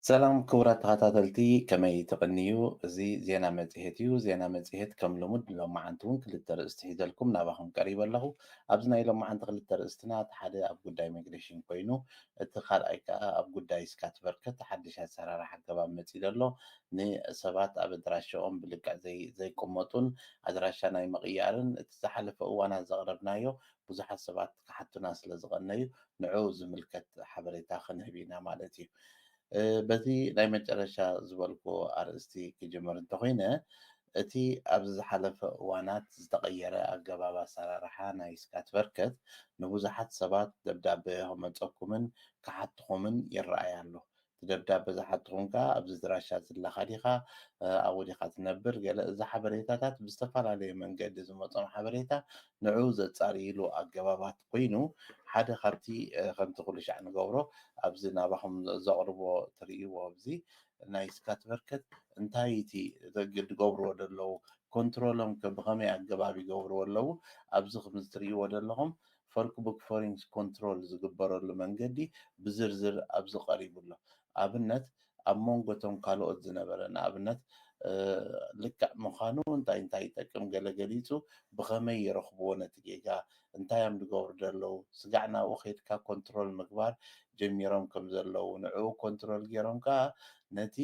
ሰላም ክቡራት ተኸታተልቲ ከመይ ትቕንዩ? እዚ ዜና መጽሔት እዩ። ዜና መጽሔት ከም ልሙድ ሎማዓንቲ እውን ክልተ ርእስቲ ሒዘልኩም ናባኹም ቀሪበ ኣለኹ። ኣብዚ ናይ ሎማዓንቲ ክልተ ርእስትና እቲ ሓደ ኣብ ጉዳይ ሚግሬሽን ኮይኑ እቲ ካልኣይ ከዓ ኣብ ጉዳይ ስካት በርከት ሓድሽ ኣሰራርሓ ኣገባብ መጺኡ ኣሎ። ንሰባት ኣብ ኣድራሸኦም ብልክዕ ዘይቅመጡን ኣድራሻ ናይ ምቕያርን እቲ ዝሓለፈ እዋናት ዘቕረብናዮ ብዙሓት ሰባት ክሓቱና ስለ ዝቐነዩ ንዑ ዝምልከት ሓበሬታ ክንህብ ኢና ማለት እዩ። በቲ ናይ መጨረሻ ዝበልኩ ኣርእስቲ ክጅምር እንተኾይነ እቲ ኣብዚ ዝሓለፈ እዋናት ዝተቐየረ ኣገባብ ኣሰራርሓ ናይ ስካት በርከት ንብዙሓት ሰባት ደብዳቤ ከመፀኩምን ክሓትኹምን ይረኣይ ኣሎ። እቲ ደብዳቤ ዝሓትኹም ከዓ ኣብዚ ድራሻ ዘለኻ ዲኻ ኣብኡ ዲኻ ትነብር ገለ እዚ ሓበሬታታት ብዝተፈላለየ መንገዲ ዝመፆም ሓበሬታ ንዑ ዘጻሪይሉ ኣገባባት ኮይኑ ሓደ ካብቲ ከምቲ ኩሉ ሻዕ ንገብሮ ኣብዚ ናባኹም ዘቕርቦ ትርእይዎ ኣብዚ ናይ ስካት በርከት እንታይ እቲ ዝገብርዎ ዘለዉ ኮንትሮሎም ብኸመይ ኣገባብ ይገብርዎ ኣለዉ ኣብዚ ከምዚ ትርእይዎ ዘለኹም ፈልክ ቡክ ፎሪንግስ ኮንትሮል ዝግበረሉ መንገዲ ብዝርዝር ኣብዚ ቀሪቡ ኣሎ። ኣብነት ኣብ መንጎቶም ካልኦት ዝነበረ ንኣብነት ልክዕ ምዃኑ እንታይ እንታይ ይጠቅም ገለ ገሊፁ ብኸመይ ይረኽብዎ ነቲ ጌጋ እንታይ እዮም ዝገብሩ ዘለዉ ስጋዕ ናብኡ ከይድካ ኮንትሮል ምግባር ጀሚሮም ከም ዘለዉ ንዕኡ ኮንትሮል ገይሮም ከዓ ነቲ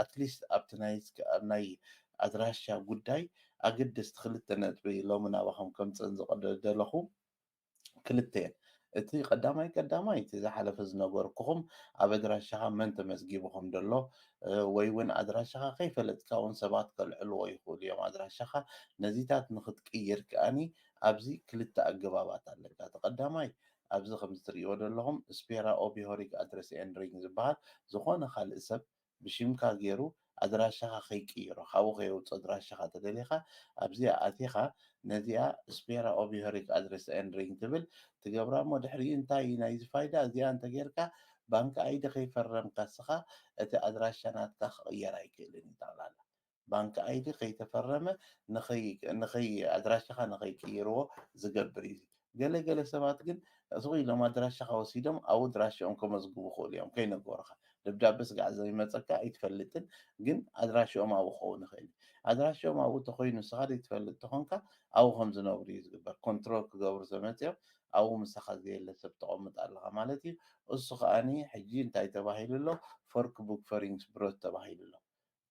ኣትሊስት ኣብቲ ናይ ኣድራሻ ጉዳይ ኣገደስቲ ክልተ ነጥቢ ሎሚ ናባኹም ከምፅን ዝደለኹ ክልተ እየን። እቲ ቀዳማይ እቲ ዝሓለፈ ዝነበርኩኹም ኣብ ኣድራሻኻ መን ተመዝጊብኩም ደሎ ወይ እውን ኣድራሻኻ ከይፈለጥካ እውን ሰባት ከልዕልዎ ይኽእሉ እዮም ኣድራሻኻ ነዚታት ንኽትቅይር ከኣኒ ኣብዚ ክልተ ኣገባባት ኣለካ። እቲ ቀዳማይ ኣብዚ ከምዚ ትርእይዎ ዘለኹም ስፔራ ኦቢሆሪክ ኣድረስ ኤንድሪንግ ዝበሃል ዝኾነ ካልእ ሰብ ብሽምካ ገይሩ ኣድራሻኻ ከይቅይሮ ካብኡ ከየውፅእ ኣድራሻኻ ተደሊኻ ኣብዚኣ ኣቲኻ ነዚኣ ስፔራ ኦቢሆሪክ ኣድረስ ኤንድሪንግ ትብል ትገብራ እሞ ድሕሪኡ እንታይ እዩ ናይዚ ፋይዳ እዚኣ እንተጌርካ ባንኪ ኣይዲ ከይፈረምካ ስኻ እቲ ኣድራሻ ናትካ ክቕየር ኣይክእልን እዩ ጠቕላላ ባንኪ ኣይዲ ከይተፈረመ ኣድራሻኻ ንኸይቅይርዎ ዝገብር እዩ። ገለ ሰባት ግን እስኺ ኢሎም ኣድራሻኻ ወሲዶም ኣብኡ ድራሽኦም ከመዝግቡ ይኽእሉ እዮም ከይነገሩኻ ደብዳቤ ስጋዕ ዘይመፀካ ኣይትፈልጥን ግን ኣድራሽኦም ኣብኡ ክኸውን ይኽእል እዩ። ኣድራሽኦም ኣብኡ እንተኮይኑ ንስኻ ዘይትፈልጥ ተኾንካ ኣብኡ ከም ዝነብሩ እዩ ዝግበር ኮንትሮል ክገብሩ ተመፂኦም ኣብኡ ምሳኻ ዘየለ ሰብ ተቐምጥ ኣለኻ ማለት እዩ። እሱ ከዓኒ ሕጂ እንታይ ተባሂሉ ኣሎ ፎርክ ቡክ ፎሪንግስ ብሮት ተባሂሉ ኣሎ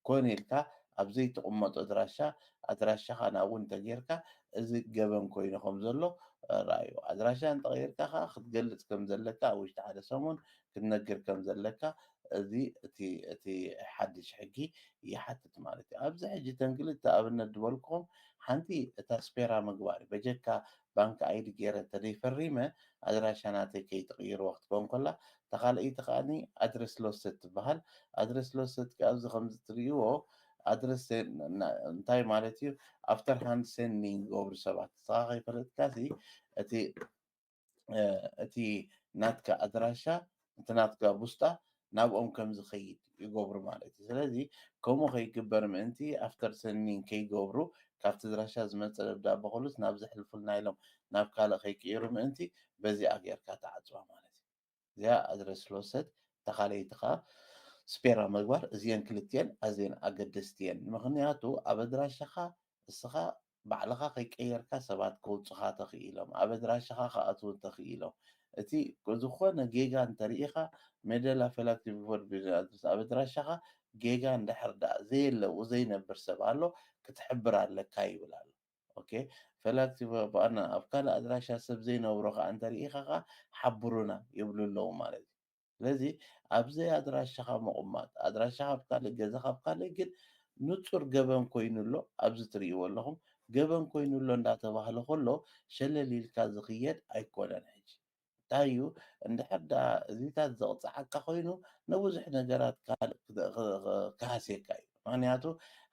ኮን ኢልካ ኣብ ዘይተቐመጡ ኣድራሻኻ ናብኡ እንተጌርካ እዚ ገበን ኮይኑ ከም ዘሎ ረኣዩ ኣድራሻ እንተቐይርካ ከዓ ክትገልፅ ከም ዘለካ ኣብ ውሽጢ ሓደ ሰሙን ክትነግር ከም ዘለካ እዚ እቲ ሓድሽ ሕጊ ይሓትት ማለት እዩ። ኣብዚ ሕጂ ተንክልተ ኣብነት ዝበልኩኹም ሓንቲ እታ ስፔራ ምግባር በጀካ ባንኪ ኣይዲ ገይረ እንተደይፈሪመ ኣድራሻ ናተይ ከይትቕይርዎ ክትኮን ከላ ተኻልአይቲ ከዓኒ ኣድረስ ሎስት ትበሃል ኣድረስ ሎስት ኣብዚ ከምዚ ትርእይዎ ኣድረስ እንታይ ማለት እዩ ኣፍተር ሃንድ ሴንዲንግ ዝገብሩ ሰባት ስኻ ከይፈለጥካሲ እቲ ናትካ ኣድራሻ እቲ ናትካ ቡስጣ ናብኦም ከም ዝኸይድ ይገብሩ ማለት እዩ። ስለዚ ከምኡ ከይግበር ምእንቲ ኣፍተር ሴንዲንግ ከይገብሩ ካብቲ ድራሻ ዝመፀ ደብዳቤ ኩሉስ ናብ ዘሕልፉልና ኢሎም ናብ ካልእ ከይቅይሩ ምእንቲ በዚኣ ጌርካ ተዓፅዋ ማለት እዩ። እዚኣ ኣድረስ ሎሰት ተኻለይቲ ከዓ ስፔራ ምግባር እዚአን ክልትኤን ኣዝየን ኣገደስቲ እየን። ምክንያቱ ኣብ ኣድራሻኻ እስኻ ባዕልኻ ከይቀየርካ ሰባት ከውፅኻ ተኽኢሎም ኣብ ኣድራሻኻ ከኣትዉ ተኽኢሎም እቲ ዝኾነ ጌጋ እንተሪኢኻ መደላ ፈላክቲ ኣብ ኣድራሻኻ ጌጋ እንድሕር ዳኣ ዘየለዉ ዘይነብር ሰብ ኣሎ ክትሕብር ኣለካ ይብል ኣሎ። ኦኬ ፈላክቲ ብኣና ኣብ ካልእ ኣድራሻ ሰብ ዘይነብሮ ከዓ እንተሪኢኻ ከዓ ሓብሩና ይብሉ ኣለዉ ማለት እዩ። ስለዚ ኣብዘይ ኣድራሻኻ ምቕማጥ ኣድራሻኻ ኣብ ካልእ ገዛኻ ኣብ ካልእ ግን ንጹር ገበን ኮይኑ ኣሎ ኣብዚ ትርእይዎ ኣለኹም ገበን ኮይኑ ኣሎ እንዳተባህለ ከሎ ሸለል ኢልካ ዝኽየድ ኣይኮነን ሕጂ እንታይ እዩ እንድሕር ዳኣ እዚታት ዘቕፅዓካ ኮይኑ ንብዙሕ ነገራት ካልእ ክሃስየካ እዩ። ምክንያቱ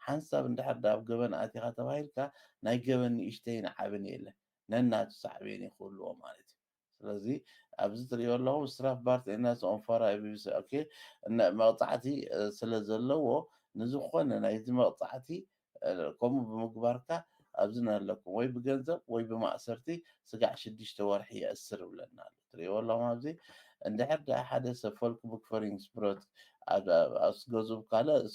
ሓንሳብ እንድሕር ዳኣ ኣብ ገበን ኣቲኻ ተባሂልካ ናይ ገበን ንእሽተይን ዓብን የለን ነናቱ ሳዕቤን ይኽእልዎ ማለት እዩ። ስለዚ ኣብዚ ትርእይዎ ኣለኹም ስራፍ ባርት እናስ ኦንፋራ ኦኬ መቕፃዕቲ ስለ ዘለዎ ንዝኾነ ናይዚ መቕፃዕቲ ከምኡ ብምግባርካ أبزنا لكم وي بجنزب وي بمأسرتي سقع شديش تورحي يأسر ولنا تري والله ما بزي عند حد حدث فولك بوك فورينج سبروت أسجوزو بكالا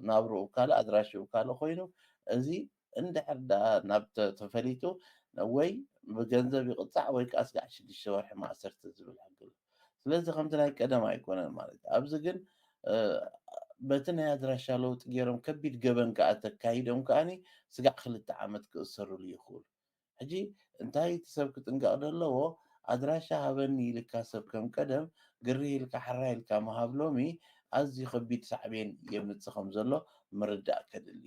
نابرو بكالا أدراشي بكالا خوينو أزي عند حد نبت تفليتو وي بجنزب يقطع وي كأسقع شديش تورحي مأسرت زلو الحق سلازي خمتنا قدم ኣይኮነን ማለት እዩ ኣብዚ ግን በቲ ናይ ኣድራሻ ለውጢ ገይሮም ከቢድ ገበን ከዓ ተካሂዶም ከዓኒ ስጋዕ 2 ዓመት ክእሰሩሉ ይኽእሉ ሕጂ እንታይ እቲ ሰብ ክጥንቀቕ ዘለዎ ኣድራሻ ሃበኒ ኢልካ ሰብ ከም ቀደም ግሪ ኢልካ ሓራ ኢልካ ምሃብ ሎሚ ኣዝዩ ከቢድ ሳዕቤን የምፅእ ከም ዘሎ ምርዳእ ከድሊ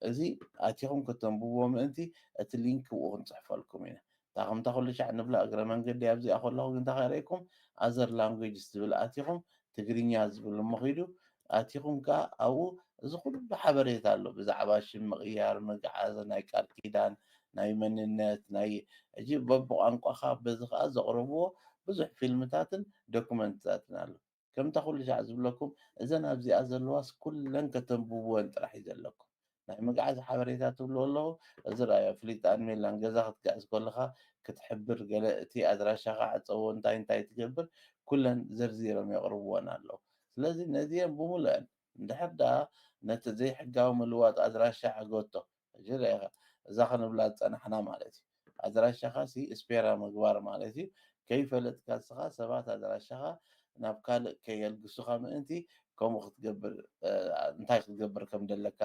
እዚ ኣትኹም ከተንብቦ ምእንቲ እቲ ሊንክ ብኡ ክንፅሕፈልኩም ኢና እታ ከምታ ኩሉ ሻዕ ንብላ እግረ መንገዲ ኣብዚኣ ከለኹ ግን እንታይ ከርእየኩም ኣዘር ላንጉጅ ዝብል ኣትኹም ትግርኛ ዝብል እሞ ኺዱ ኣትኹም ከዓ ኣብኡ እዚ ኩሉ ሓበሬታ ኣሎ ብዛዕባ ሽም ምቕያር ምግዓዝ ናይ ቃል ኪዳን ናይ መንነት ናይ ሕጂ በብቋንቋኻ በዚ ከዓ ዘቕርብዎ ብዙሕ ፊልምታትን ዶኩመንትታትን ኣሎ ከምታ ኩሉ ሻዕ ዝብለኩም እዘን ኣብዚኣ ዘለዋስ ኩለን ከተንብብወን ጥራሕ እዩ ዘለኩም ናይ ምግዓዝ ሓበሬታ ትብሎ ኣለኹ እዚ ረኣዮ ፍሊጣን ሜላን ገዛ ክትገዕዝ ከለኻ ክትሕብር ገለ እቲ ኣድራሻኻ ዓፀዎ እንታይ ትገብር ኩለን ዘርዚሮም የቕርብዎን ኣለዉ ስለዚ ነዚአን ብምሉአን እንድሕር ደኣ ነቲ ዘይሕጋዊ ምልዋጥ ኣድራሻ ዓገቶ ሕጂ ረኢኻ እዛ ክንብላ ዝፀናሕና ማለት እዩ ኣድራሻኻ ሲ እስፔራ ምግባር ማለት እዩ ከይፈለጥካ ንስኻ ሰባት ኣድራሻኻ ናብ ካልእ ከየልግሱኻ ምእንቲ ከምኡ ክትገብር እንታይ ክትገብር ከም ዘለካ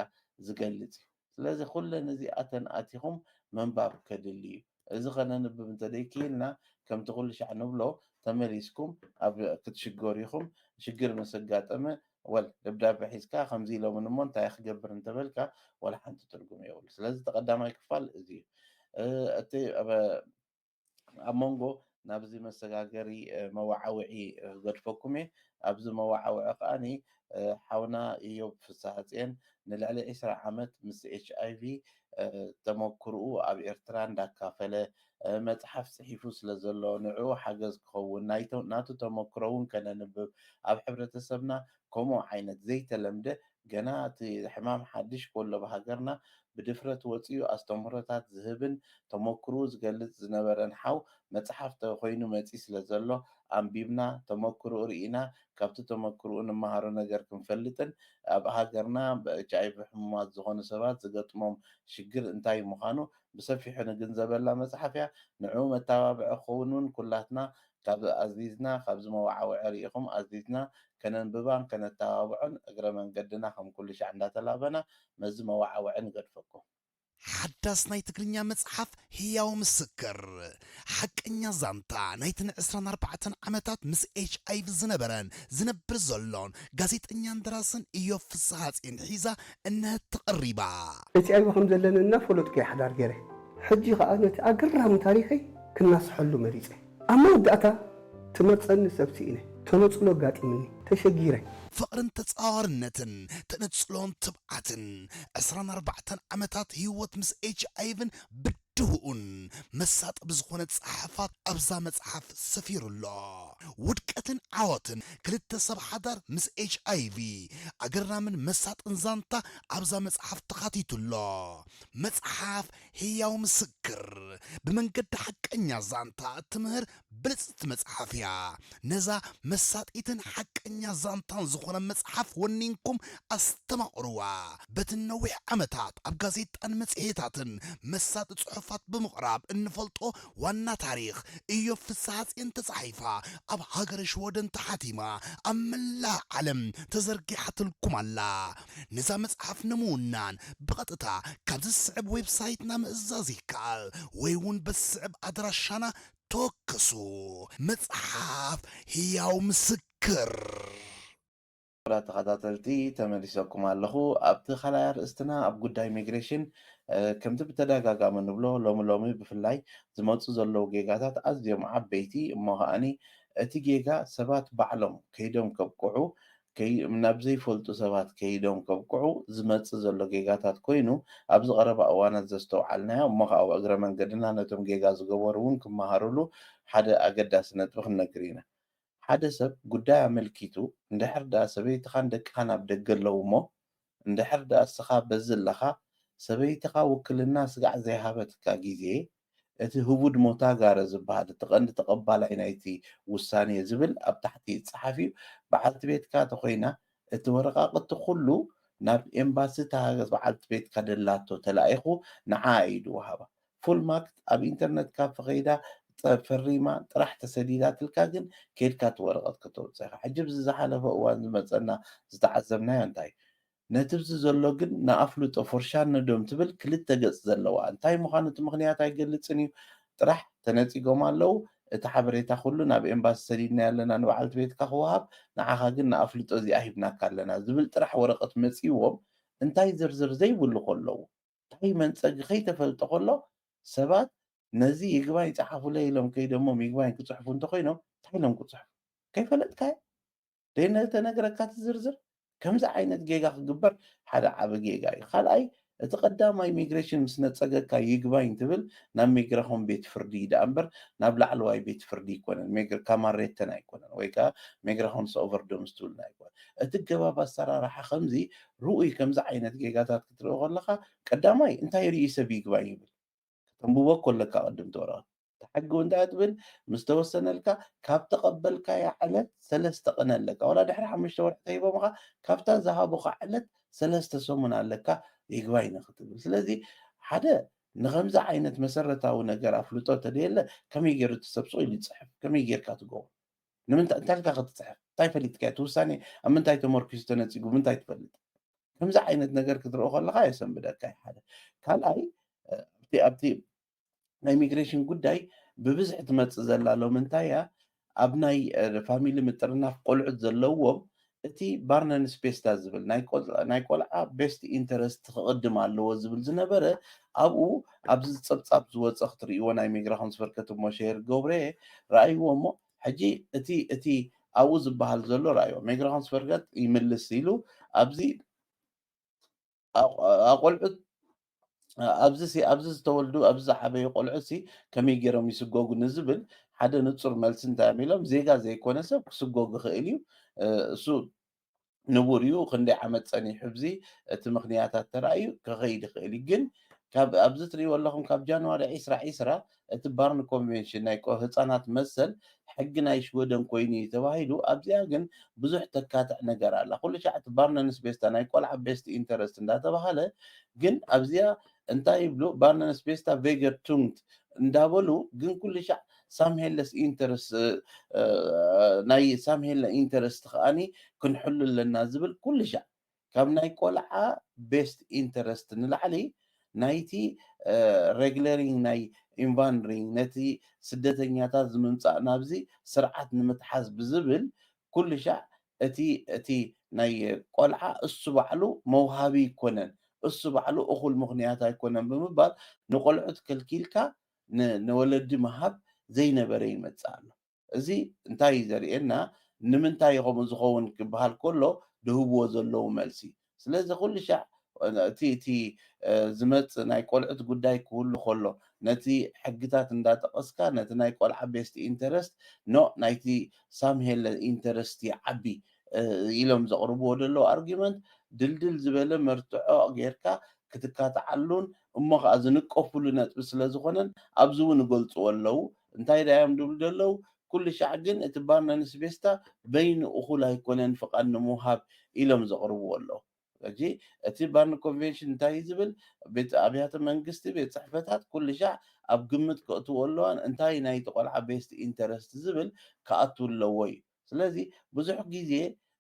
ዝገልጽ እዩ ስለዚ ኩለን እዚኣተን ኣቲኹም ምንባብ ከድሊ እዩ እዚ ኸነንብብ እንተደይክኢልና ከምቲ ኩሉ ሻዕ ንብሎ ተመሊስኩም ኣብ ክትሽገሩ ኢኹም ሽግር ምስ ኣጋጠመ ወል ደብዳቤ ሒዝካ ከምዚ ኢሎምን እሞ እንታይ ክገብር እንተበልካ ወላ ሓንቲ ትርጉም የብሉ ስለዚ ተቐዳማይ ክፋል እዚ እዩ እቲ ኣብ መንጎ ናብዚ መሰጋገሪ መዋዓውዒ ገድፈኩም እየ ኣብዚ መዋዓውዒ ከዓኒ ሓውና ኢዮብ ፍስሓፅዮን ንልዕሊ 20 ዓመት ምስ ኤች ኣይቪ ተመክርኡ ኣብ ኤርትራ እንዳካፈለ መፅሓፍ ፅሒፉ ስለ ዘሎ ንዕኡ ሓገዝ ክኸውን ናቱ ተመክሮ እውን ከነንብብ ኣብ ሕብረተሰብና ከምኡ ዓይነት ዘይተለምደ ገና እቲ ሕማም ሓድሽ ከሎ ብሃገርና ብድፍረት ወፂኡ ኣስተምህሮታት ዝህብን ተመክሩ ዝገልጽ ዝነበረን ሓው መፅሓፍ ኮይኑ መፂ ስለ ዘሎ ኣንቢብና ተመክሩ ርኢና ካብቲ ተመክርኡ ንመሃሮ ነገር ክንፈልጥን ኣብ ሃገርና ብኤች ኣይቪ ሕሙማት ዝኾኑ ሰባት ዝገጥሞም ሽግር እንታይ ምዃኑ ብሰፊሑ ንግንዘበላ መፅሓፍ እያ ንዕኡ መተባብዒ ክኸውን እውን ኩላትና ካብ ኣዚዝና ካብዚ መዋዓውዒ ሪኢኹም ኣዚዝና ከነንብባን ከነተባብዖን እግረ መንገድና ከም ኩሉ ሻዕ እንዳተላበና መዚ መዋዓውዒ ንገድፈኩም ሓዳስ ናይ ትግርኛ መጽሓፍ ህያው ምስክር ሓቀኛ ዛንታ ናይትን 24 ዓመታት ምስ ኤች ኣይቪ ዝነበረን ዝነብር ዘሎን ጋዜጠኛን ደራስን ኢዮብ ፍስሓፅዮን ሒዛ እነህት ተቐሪባ ኤች ኣይቪ ከም ዘለና እናፈለጥኩ ይሓዳር ገይረ ሕጂ ከዓ ነቲ ኣገራሚ ታሪኸይ ክናስሐሉ መሪፀ ኣብ መወዳእታ ትመርፀኒ ሰብሲ ኢነ ተነፅሎ ጋጢምኒ ተሸጊረ ፍቕርን ተፃዋርነትን ተነፅሎን ትብዓትን 24 ዓመታት ህይወት ምስ ኤች ኣይቪን ብድህኡን መሳጥ ብዝኾነ ፀሓፋት ኣብዛ መፅሓፍ ሰፊሩሎ ውድቀትን ዓወትን ክልተ ሰብ ሓዳር ምስ ኤች ኣይቪ ኣገራምን መሳጥን ዛንታ ኣብዛ መፅሓፍ ተኻቲቱሎ መፅሓፍ ህያው ምስክር ብመንገዲ ሓቀኛ ዛንታ እትምህር ብልፅቲ መፅሓፍ እያ ነዛ መሳጢትን ሓቀኛ ዛንታን ዝኾነ መፅሓፍ ወኒንኩም ኣስተማቕርዋ በቲ ነዊሕ ዓመታት ኣብ ጋዜጣን መፅሄታትን መሳጢ ጽሑፋት ብምቕራብ እንፈልጦ ዋና ታሪኽ ኢዮብ ፍስሓፅዮን ተፃሒፋ ኣብ ሃገረ ሽወደን ተሓቲማ ኣብ መላእ ዓለም ተዘርጊሓትልኩም ኣላ ነዛ መፅሓፍ ንምውናን ብቐጥታ ካብ ዝስዕብ ዌብሳይትና ምእዛዝ ይከኣል ወይ እውን በዝስዕብ ኣድራሻና ተወከሱ መፅሓፍ ህያው ምስክር ተኸታተልቲ ተመሊሰኩም ኣለኹ ኣብቲ ካልኣይ ኣርእስትና ኣብ ጉዳይ ኢሚግሬሽን ከምቲ ብተደጋጋሚ ንብሎ ሎሚ ብፍላይ ዝመፁ ዘለዉ ጌጋታት ኣዝዮም ዓበይቲ እሞ ከዓኒ እቲ ጌጋ ሰባት ባዕሎም ከይዶም ከብቅዑ ናብ ዘይፈልጡ ሰባት ከይዶም ከብቅዑ ዝመፅእ ዘሎ ጌጋታት ኮይኑ ኣብዚ ቀረባ እዋናት ዘስተውዓልናዮ እሞ ከዓ እግረ መንገድና ነቶም ጌጋ ዝገበሩ እውን ክመሃርሉ ሓደ ኣገዳሲ ነጥቢ ክንነግር ኢና ሓደ ሰብ ጉዳይ ኣመልኪቱ እንድሕር ዳ ሰበይትኻን ደቅኻን ኣብ ደገ ኣለዉ እሞ እንድሕር ዳ እስኻ በዚ ኣለኻ ሰበይትኻ ውክልና ስጋዕ ዘይሃበትካ ግዜ እቲ ህቡድ ሞታ ጋረ ዝበሃል እቲ ቀንዲ ተቐባላይ ናይቲ ውሳነ ዝብል ኣብ ታሕቲ ይፀሓፍ እዩ። በዓልቲ ቤትካ እንተኮይና እቲ ወረቓቕቲ ኩሉ ናብ ኤምባሲ እታ በዓልቲ ቤትካ ደላቶ ተላኢኹ ንዓ እዩ ዝወሃባ። ፉል ማርክ ኣብ ኢንተርኔት ካፌ ከይዳ ፈሪማ ጥራሕ ተሰዲዳ ትልካ ግን ከይድካ እቲ ወረቐት ከተውፅእ ኢኻ። ሕጂ ብዚ ዝሓለፈ እዋን ዝመፀና ዝተዓዘብናዮ እንታይ እዩ? ነቲ ብዚ ዘሎ ግን ንኣፍልጦ ፎርሻኖዶም ትብል ክልተ ገፅ ዘለዋ እንታይ ምዃኑ እቲ ምክንያት ኣይገልፅን እዩ። ጥራሕ ተነፂጎም ኣለዉ እቲ ሓበሬታ ኩሉ ናብ ኤምባሲ ሰዲድና ኣለና ንበዓልቲ ቤትካ ክወሃብ ንዓኻ ግን ንኣፍልጦ እዚኣ ሂብናካ ኣለና ዝብል ጥራሕ ወረቐት መፂዎም እንታይ ዝርዝር ዘይብሉ ከለዉ እንታይ መንፀጊ ከይተፈልጦ ከሎ ሰባት ነዚ ይግባኝ ይፀሓፉለይ ኢሎም ከይደሞም ይግባኝ ክፅሕፉ እንተኮይኖም እንታይ ኢሎም ክፅሕፉ ከይፈለጥካዮ ደይነተነገረካ እቲ ዝርዝር ከምዚ ዓይነት ጌጋ ክግበር ሓደ ዓብ ጌጋ እዩ። ካልኣይ እቲ ቀዳማይ ኢሚግሬሽን ምስ ነፀገካ ይግባኝ ትብል ናብ ሚግራኹም ቤት ፍርዲ ዳ እምበር ናብ ላዕለዋይ ቤት ፍርዲ ይኮነን ካማሬተን ኣይኮነን ወይ ከዓ ሚግራኹም ኦቨርዶምስ ትብልና ኣይኮነን። እቲ ገባብ ኣሰራርሓ ከምዚ ርኡይ ከምዚ ዓይነት ጌጋታት ክትርኢ ከለካ ቀዳማይ እንታይ ርኢ ሰብ ይግባኝ ይብል ተንብቦ ከለካ ቅድም ትወረቐት ተሓጊ እንታይ ትብል ምስ ተወሰነልካ ካብ ተቐበልካያ ዕለት 3 ቀን ኣለካ ዋላ ድሕሪ 5 ወርሒ ተሂቦምካ ካብታ ዝሃቡካ ዕለት 3 ሰሙን ኣለካ ይግባኝ ንክትብል። ስለዚ ሓደ ንከምዚ ዓይነት መሰረታዊ ነገር ኣፍልጦ ተደየለ ከመይ ገይሩ ትሰብስቑ ኢሉ ይፅሕፍ ከመይ ጌርካ ትገብሮ ንምንታይ እንታይ ኢልካ ክትፅሕፍ እንታይ ፈሊጥካ እቲ ውሳኔ ኣብ ምንታይ ተመርኪዙ ተነፂጉ ምንታይ ትፈልጥ ከምዚ ዓይነት ነገር ክትርኢ ከለካ የሰንብደካ እዩ ሓደ። ካልኣይ ኣብቲ ናይ ኢሚግሬሽን ጉዳይ ብብዝሒ ትመፅእ ዘላ ሎም እንታይ እያ ኣብ ናይ ፋሚሊ ምጥርናፍ ቆልዑት ዘለውዎም እቲ ባርነን ስፔስታ ዝብል ናይ ቆልዓ ቤስት ኢንተረስት ክቅድም ኣለዎ ዝብል ዝነበረ ኣብኡ ኣብዚ ፀብፃብ ዝወፀ ክትርእይዎ ናይ ሚግራኹም ዝፈርከት እሞ ሸር ገብረ ረኣይዎ እሞ ሕጂ እቲ ኣብኡ ዝበሃል ዘሎ ረኣይዎ ሚግራኹም ዝፈርከት ይምልስ ኢሉ ኣብዚ ኣቆልዑት ኣብዚ ዝተወልዱ ኣብዚ ዝዓበዩ ቆልዑት ከመይ ገይሮም ይስጎጉ ንዝብል ሓደ ንፁር መልሲ እንታይ ኢሎም ዜጋ ዘይኮነ ሰብ ክስጎግ ይኽእል እዩ እሱ ንቡር እዩ ክንደይ ዓመት ፀኒሑ ብዚ እቲ ምክንያታት ተራእዩ ክኸይድ ይኽእል እዩ ግን ኣብዚ ትሪእዎ ኣለኹም ካብ ጃንዋሪ 2020 እቲ ባርን ኮንቬንሽን ናይ ህፃናት መሰል ሕጊ ናይ ሽወደን ኮይኑ እዩ ተባሂሉ ኣብዚኣ ግን ብዙሕ ተካትዕ ነገር ኣላ ኩሉ ሻዕ እቲ ባርነን ስፔስታ ናይ ቆልዓ ቤስት ኢንተረስት እንዳተባሃለ ግን ኣብዚኣ እንታይ ይብሉ ባርነን ስፔስታ ቬገር ቱንግት እንዳበሉ ግን ኩሉ ሻዕ ሳምሄለስ ኢንተረስት ናይ ሳምሄለ ኢንተረስት ከዓኒ ክንሕሉ ኣለና ዝብል ኩሉ ሻዕ ካብ ናይ ቆልዓ ቤስት ኢንተረስት ንላዕሊ ናይቲ ሬግለሪንግ ናይ ኢንቫንድሪንግ ነቲ ስደተኛታት ዝምምፃእ ናብዚ ስርዓት ንምትሓዝ ብዝብል ኩሉ ሻዕ እቲ ናይ ቆልዓ እሱ ባዕሉ መውሃቢ ይኮነን እሱ ባዕሉ እኹል ምክንያት ኣይኮነን ብምባል ንቆልዑት ከልኪልካ ንወለዲ መሃብ ዘይነበረ ይመፅእ ኣሎ። እዚ እንታይ እዩ ዘርእየና ንምንታይ ከምኡ ዝኸውን ክበሃል ከሎ ድህብዎ ዘለዉ መልሲ ስለዚ ኩሉ ሻዕ እቲ ዝመፅእ ናይ ቆልዑት ጉዳይ ክህሉ ከሎ ነቲ ሕግታት እንዳጠቐስካ ነቲ ናይ ቆልዓ ቤስት ኢንተረስት ናይቲ ሳምሄለ ኢንተረስት ይዓቢ ኢሎም ዘቕርብዎ ዘለዉ ኣርጊመንት ድልድል ዝበለ መርትዖ ጌርካ ክትካትዓሉን እሞ ከዓ ዝንቀፍሉ ነጥቢ ስለ ዝኾነን ኣብዚ እውን ይገልፅዎ ኣለዉ እንታይ ዳዮም ድብሉ ዘለዉ ኩሉ ሻዕ ግን እቲ ባርነን ስፔስታ በይኑ እኹል ኣይኮነን ፍቓድ ንምውሃብ ኢሎም ዘቕርብዎ ኣለዉ ሕጂ እቲ ባርን ኮንቬንሽን እንታይ ዝብል ቤት ኣብያተ መንግስቲ ቤት ፅሕፈታት ኩሉ ሻዕ ኣብ ግምት ከእትዎ ኣለዋን እንታይ ናይቲ ቆልዓ ቤስት ኢንተረስት ዝብል ከኣቱ ኣለዎ እዩ። ስለዚ ብዙሕ ግዜ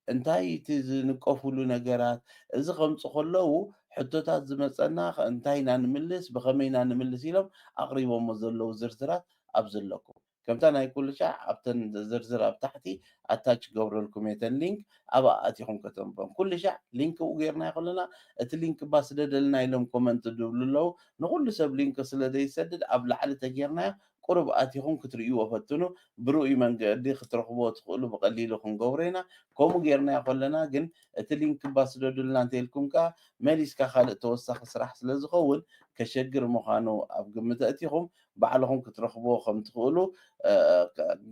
እንታይ እቲ ዝንቀፍሉ ነገራት እዚ ከምፁ ከለዉ ሕቶታት ዝመፀና እንታይ ኢና ንምልስ ብኸመይ ኢና ንምልስ ኢሎም ኣቕሪቦሞ ዘለዉ ዝርዝራት ኣብ ዘለኩም ከምታ ናይ ኩሉ ሻዕ ኣብተን ዝርዝር ኣብ ታሕቲ ኣታች ገብረልኩም የተን ሊንክ ኣብኣ ኣቲኹም ከተንብቦም ኩሉ ሻዕ ሊንክ ብኡ ጌርና ይኸለና እቲ ሊንክ ባ ስለደልና ኢሎም ኮመንት ድብሉ ኣለዉ ንኩሉ ሰብ ሊንክ ስለ ዘይሰድድ ኣብ ላዕሊ ተጌርናዮ ቁሩብ ኣቲኹም ክትርእይዎ ፈትኑ ብርኡይ መንገዲ ክትረኽቦ ትኽእሉ ብቐሊሉ ክንገብሮ ኢና ከምኡ ጌርናዮ ከለና ግን እቲ ሊንክ ባ ስለደልና እንተኢልኩም ከዓ መሊስካ ካልእ ተወሳኺ ስራሕ ስለ ዝኸውን ከሸግር ምዃኑ ኣብ ግምት ኣእቲኹም ባዕልኹም ክትረኽብዎ ከም ትኽእሉ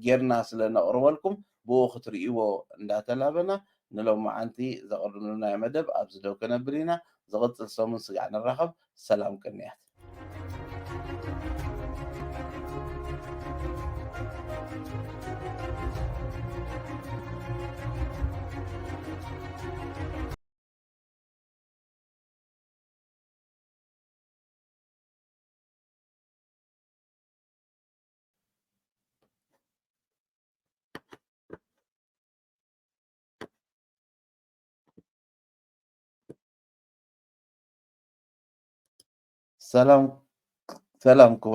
ጌርና ስለ ነቕርበልኩም ብኡ ክትርእይዎ እንዳተላበና ንሎም መዓንቲ ዘቕርብልናዮ መደብ ኣብዚ ደው ከነብር ኢና ዝቕፅል ሰሙን ስጋዕ ንራኸብ። ሰላም ቅንያት። ሰላም ሰላም